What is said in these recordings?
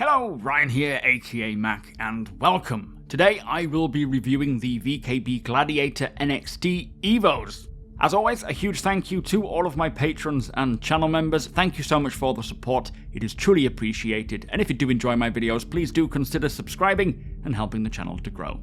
Hello, Ryan here, aka Mac, and welcome. Today I will be reviewing the VKB Gladiator NXT EVOs. As always, a huge thank you to all of my patrons and channel members. Thank you so much for the support, it is truly appreciated, and if you do enjoy my videos, please do consider subscribing and helping the channel to grow.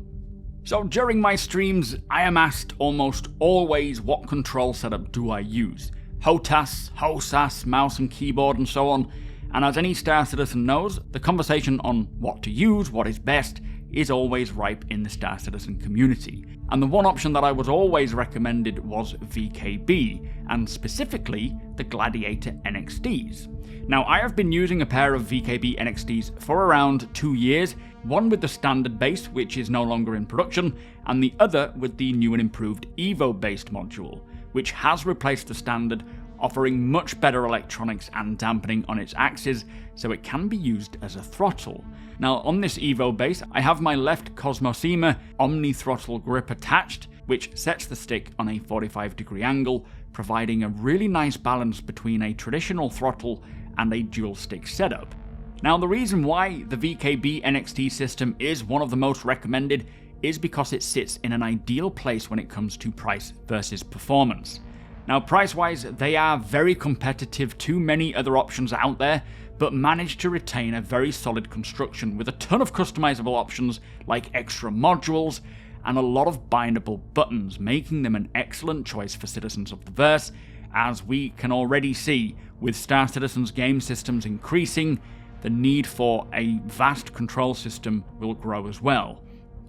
So during my streams, I am asked almost always what control setup do I use. HOTAS, HOSAS, mouse and keyboard and so on. And as any Star Citizen knows, the conversation on what to use, what is best, is always ripe in the Star Citizen community. And the one option that I was always recommended was VKB, and specifically the Gladiator NXTs. Now I have been using a pair of VKB NXTs for around 2 years, one with the standard base, which is no longer in production, and the other with the new and improved EVO based module, which has replaced the standard, offering much better electronics and dampening on its axis, so it can be used as a throttle. Now on this EVO base, I have my left Cosmosema Omni Throttle grip attached, which sets the stick on a 45-degree angle, providing a really nice balance between a traditional throttle and a dual stick setup. Now the reason why the VKB NXT system is one of the most recommended is because it sits in an ideal place when it comes to price versus performance. Now price-wise, they are very competitive to many other options out there, but manage to retain a very solid construction with a ton of customizable options like extra modules and a lot of bindable buttons, making them an excellent choice for citizens of the verse, as we can already see with Star Citizen's game systems increasing, the need for a vast control system will grow as well.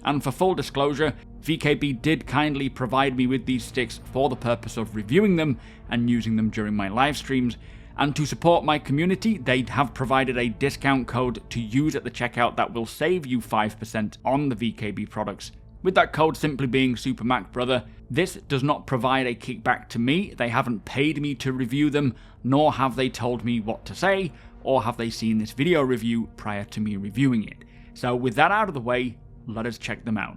And for full disclosure, VKB did kindly provide me with these sticks for the purpose of reviewing them and using them during my live streams, and to support my community, they have provided a discount code to use at the checkout that will save you 5% on the VKB products, with that code simply being SuperMacBrother. This does not provide a kickback to me, they haven't paid me to review them, nor have they told me what to say, or have they seen this video review prior to me reviewing it. So with that out of the way, let us check them out.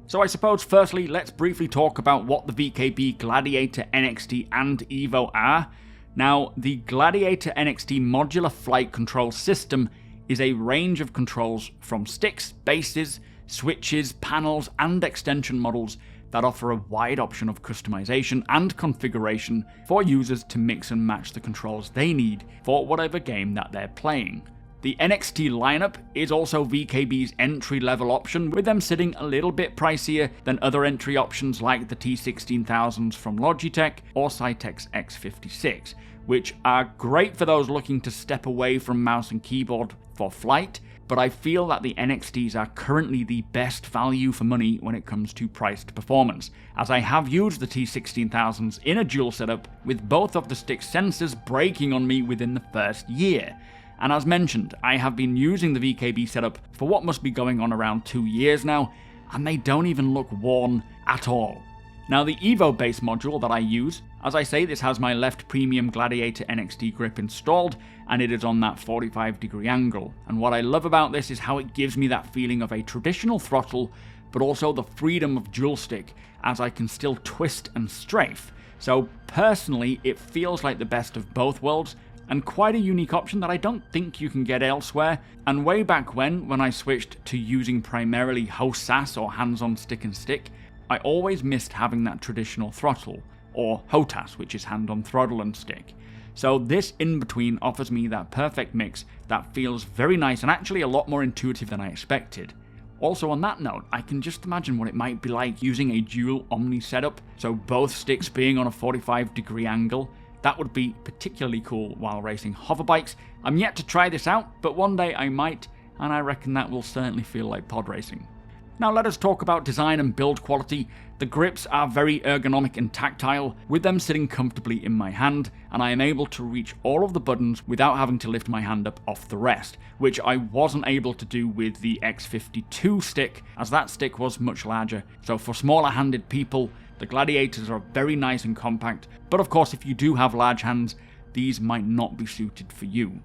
So I suppose firstly, let's briefly talk about what the VKB Gladiator NXT and EVO are. Now, the Gladiator NXT modular flight control system is a range of controls from sticks, bases, switches, panels, and extension models that offer a wide option of customization and configuration for users to mix and match the controls they need for whatever game that they're playing. The NXT lineup is also VKB's entry-level option, with them sitting a little bit pricier than other entry options like the T16000s from Logitech or Cytek's X56, which are great for those looking to step away from mouse and keyboard for flight, but I feel that the NXTs are currently the best value for money when it comes to price to performance, as I have used the T16000s in a dual setup with both of the stick sensors breaking on me within the first year. And as mentioned, I have been using the VKB setup for what must be going on around 2 years now, and they don't even look worn at all. Now the EVO base module that I use, as I say, this has my left premium Gladiator NXT grip installed, and it is on that 45-degree angle. And what I love about this is how it gives me that feeling of a traditional throttle, but also the freedom of dual stick, as I can still twist and strafe. So personally, it feels like the best of both worlds, and quite a unique option that I don't think you can get elsewhere. And way back when I switched to using primarily HOSAS or hands-on stick and stick, I always missed having that traditional throttle, or HOTAS, which is hand-on throttle and stick. So this in-between offers me that perfect mix that feels very nice and actually a lot more intuitive than I expected. Also on that note, I can just imagine what it might be like using a dual Omni setup, so both sticks being on a 45-degree angle. That would be particularly cool while racing hoverbikes. I'm yet to try this out, but one day I might, and I reckon that will certainly feel like pod racing. Now let us talk about design and build quality. The grips are very ergonomic and tactile, with them sitting comfortably in my hand, and I am able to reach all of the buttons without having to lift my hand up off the rest, which I wasn't able to do with the X52 stick, as that stick was much larger. So for smaller handed people, the Gladiators are very nice and compact, but of course if you do have large hands, these might not be suited for you.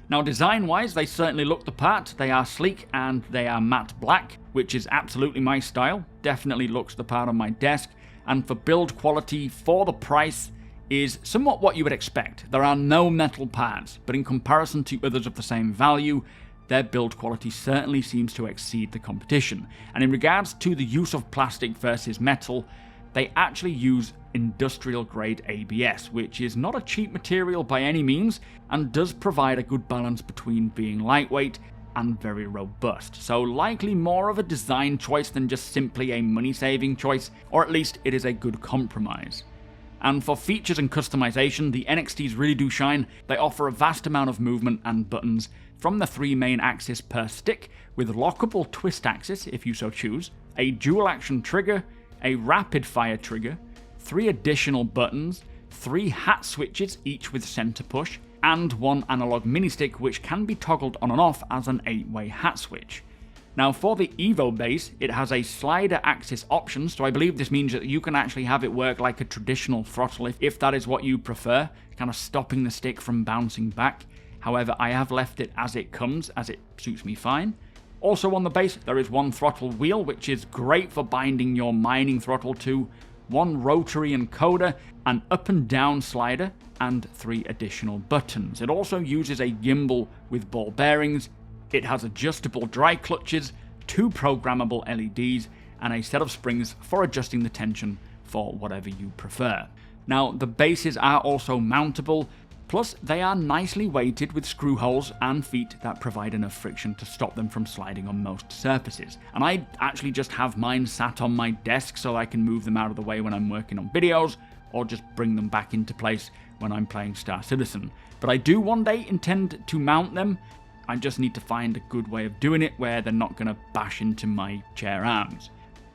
Now design-wise, they certainly look the part. They are sleek and they are matte black, which is absolutely my style. Definitely looks the part on my desk. And for build quality, for the price, is somewhat what you would expect. There are no metal parts, but in comparison to others of the same value, their build quality certainly seems to exceed the competition. And in regards to the use of plastic versus metal, they actually use industrial grade ABS, which is not a cheap material by any means, and does provide a good balance between being lightweight and very robust. So likely more of a design choice than just simply a money saving choice, or at least it is a good compromise. And for features and customization, the NXTs really do shine. They offer a vast amount of movement and buttons from the 3 main axes per stick, with lockable twist axis if you so choose, a dual action trigger, a rapid fire trigger, 3 additional buttons, 3 hat switches each with center push, and 1 analog mini stick which can be toggled on and off as an 8-way hat switch. Now for the EVO base, it has a slider axis option, so I believe this means that you can actually have it work like a traditional throttle if that is what you prefer, kind of stopping the stick from bouncing back. However, I have left it as it comes, as it suits me fine. Also on the base, there is 1 throttle wheel, which is great for binding your mining throttle to, 1 rotary encoder, an up and down slider, and 3 additional buttons. It also uses a gimbal with ball bearings. It has adjustable dry clutches, 2 programmable LEDs, and a set of springs for adjusting the tension for whatever you prefer. Now, the bases are also mountable, plus they are nicely weighted with screw holes and feet that provide enough friction to stop them from sliding on most surfaces. And I actually just have mine sat on my desk so I can move them out of the way when I'm working on videos, or just bring them back into place when I'm playing Star Citizen. But I do one day intend to mount them. I just need to find a good way of doing it where they're not going to bash into my chair arms.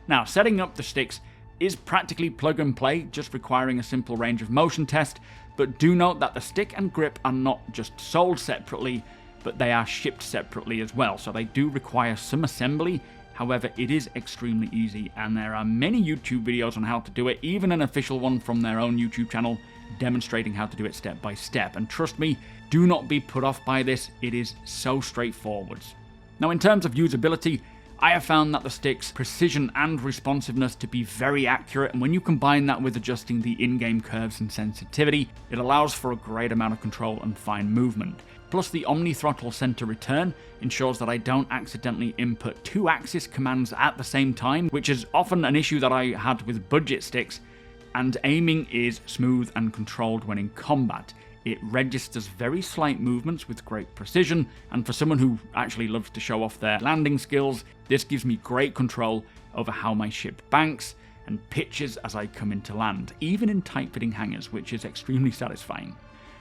Now, setting up the sticks is practically plug and play, just requiring a simple range of motion test, but do note that the stick and grip are not just sold separately, but they are shipped separately as well, so they do require some assembly. However, it is extremely easy, and there are many YouTube videos on how to do it, even an official one from their own YouTube channel demonstrating how to do it step by step. And trust me, do not be put off by this, it is so straightforward. Now, in terms of usability, I have found that the stick's precision and responsiveness to be very accurate, and when you combine that with adjusting the in-game curves and sensitivity, it allows for a great amount of control and fine movement. Plus, the Omni Throttle center return ensures that I don't accidentally input 2 axis commands at the same time, which is often an issue that I had with budget sticks, and aiming is smooth and controlled when in combat. It registers very slight movements with great precision, and for someone who actually loves to show off their landing skills, this gives me great control over how my ship banks and pitches as I come into land, even in tight-fitting hangars, which is extremely satisfying.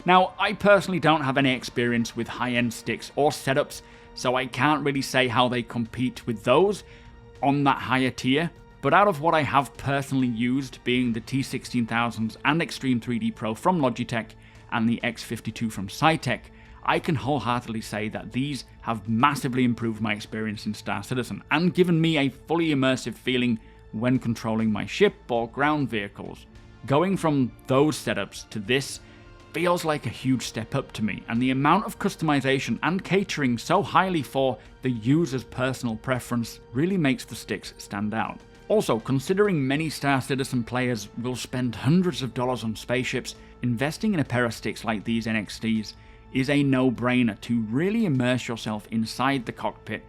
Now, I personally don't have any experience with high-end sticks or setups, so I can't really say how they compete with those on that higher tier, but out of what I have personally used, being the T16000s and Extreme 3D Pro from Logitech, and the X52 from Cytec, I can wholeheartedly say that these have massively improved my experience in Star Citizen and given me a fully immersive feeling when controlling my ship or ground vehicles. Going from those setups to this feels like a huge step up to me, and the amount of customization and catering so highly for the user's personal preference really makes the sticks stand out. Also, considering many Star Citizen players will spend hundreds of dollars on spaceships, investing in a pair of sticks like these NXTs is a no-brainer to really immerse yourself inside the cockpit,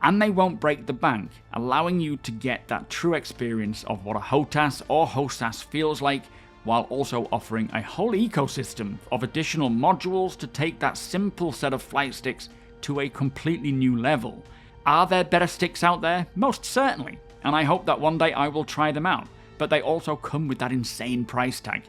and they won't break the bank, allowing you to get that true experience of what a HOTAS or HOSAS feels like, while also offering a whole ecosystem of additional modules to take that simple set of flight sticks to a completely new level. Are there better sticks out there? Most certainly, and I hope that one day I will try them out, but they also come with that insane price tag.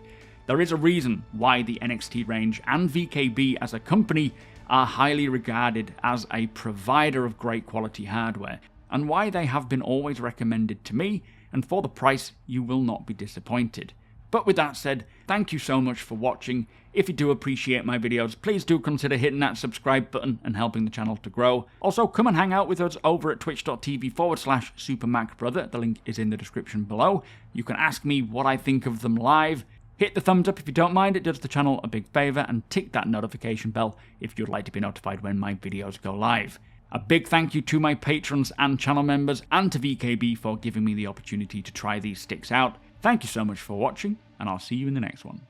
There is a reason why the NXT range and VKB as a company are highly regarded as a provider of great quality hardware, and why they have been always recommended to me, and for the price you will not be disappointed. But with that said, thank you so much for watching. If you do appreciate my videos, please do consider hitting that subscribe button and helping the channel to grow. Also, come and hang out with us over at twitch.tv/SuperMacBrother. The link is in the description below. You can ask me what I think of them live. Hit the thumbs up if you don't mind, it does the channel a big favour, and tick that notification bell if you'd like to be notified when my videos go live. A big thank you to my patrons and channel members, and to VKB for giving me the opportunity to try these sticks out. Thank you so much for watching, and I'll see you in the next one.